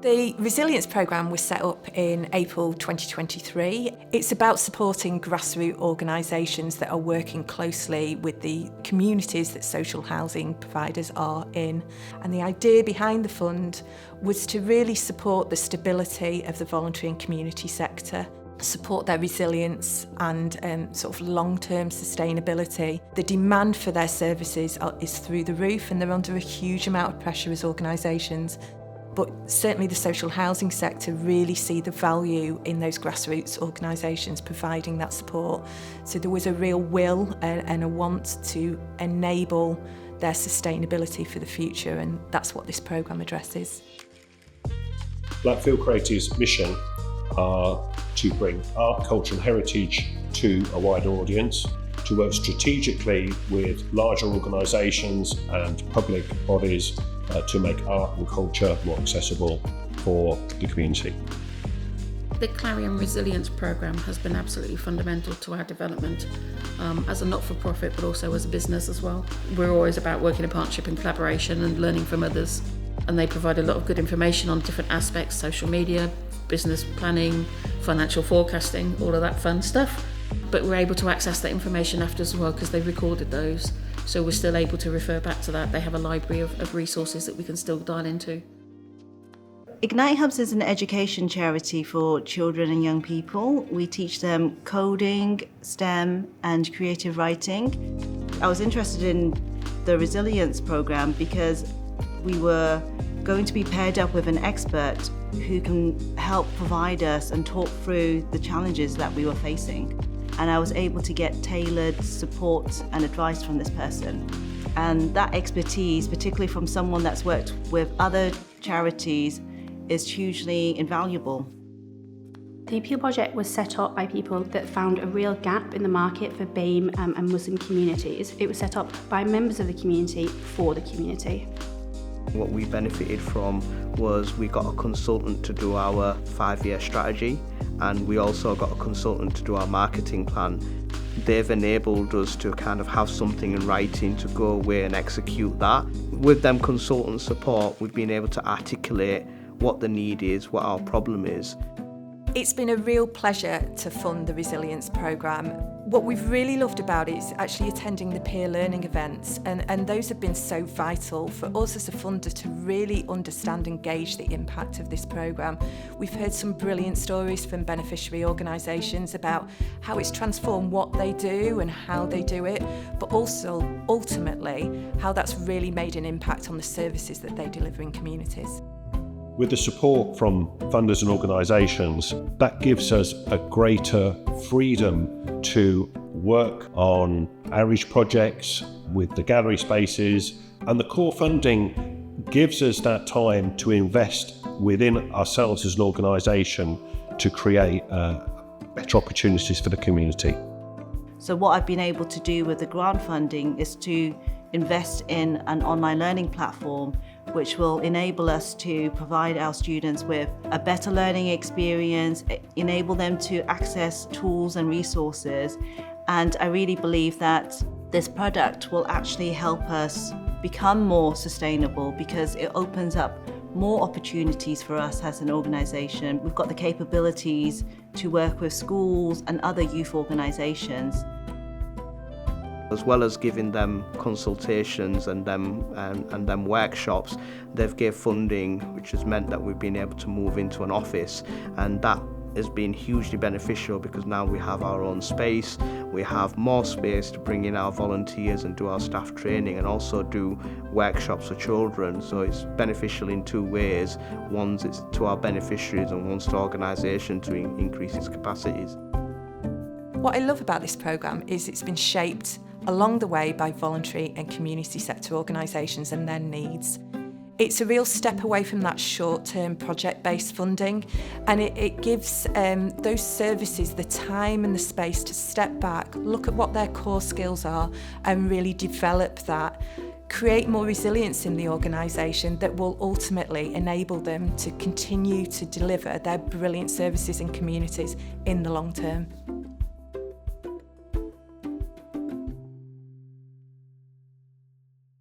The Resilience programme was set up in April 2023. It's about supporting grassroots organisations that are working closely with the communities that social housing providers are in. And the idea behind the fund was to really support the stability of the voluntary and community sector, support their resilience and sort of long-term sustainability. The demand for their services is through the roof, and they're under a huge amount of pressure as organisations. But certainly the social housing sector really see the value in those grassroots organisations providing that support. So there was a real will and a want to enable their sustainability for the future, and that's what this programme addresses. Blackfield Creative's mission are to bring art, culture and heritage to a wider audience, to work strategically with larger organisations and public bodies to make art and culture more accessible for the community. The Clarion Resilience programme has been absolutely fundamental to our development as a not-for-profit, but also as a business as well. We're always about working in partnership and collaboration and learning from others, and they provide a lot of good information on different aspects: social media, business planning, financial forecasting, all of that fun stuff. But we're able to access that information after as well because they've recorded those. So we're still able to refer back to that. They have a library of resources that we can still dial into. Ignite Hubs is an education charity for children and young people. We teach them coding, STEM and creative writing. I was interested in the Resilience programme because we were going to be paired up with an expert who can help provide us and talk through the challenges that we were facing. And I was able to get tailored support and advice from this person. And that expertise, particularly from someone that's worked with other charities, is hugely invaluable. The Appeal Project was set up by people that found a real gap in the market for BAME and Muslim communities. It was set up by members of the community for the community. What we benefited from was we got a consultant to do our 5-year strategy, and we also got a consultant to do our marketing plan. They've enabled us to kind of have something in writing to go away and execute that. With them consultant support, we've been able to articulate what the need is, what our problem is. It's been a real pleasure to fund the Resilience programme. What we've really loved about it is actually attending the peer learning events, and those have been so vital for us as a funder to really understand and gauge the impact of this programme. We've heard some brilliant stories from beneficiary organisations about how it's transformed what they do and how they do it, but also ultimately how that's really made an impact on the services that they deliver in communities. With the support from funders and organisations, that gives us a greater freedom to work on outreach projects with the gallery spaces, and the core funding gives us that time to invest within ourselves as an organisation to create better opportunities for the community. So what I've been able to do with the grant funding is to invest in an online learning platform which will enable us to provide our students with a better learning experience, enable them to access tools and resources. And I really believe that this product will actually help us become more sustainable because it opens up more opportunities for us as an organisation. We've got the capabilities to work with schools and other youth organisations. As well as giving them consultations and them workshops, they've gave funding, which has meant that we've been able to move into an office, and that has been hugely beneficial because now we have our own space, we have more space to bring in our volunteers and do our staff training and also do workshops for children. So it's beneficial in two ways. One's it's to our beneficiaries and one's to organisation to increase its capacities. What I love about this programme is it's been shaped along the way by voluntary and community sector organisations and their needs. It's a real step away from that short-term project-based funding, and it gives those services the time and the space to step back, look at what their core skills are and really develop that, create more resilience in the organisation that will ultimately enable them to continue to deliver their brilliant services in communities in the long term.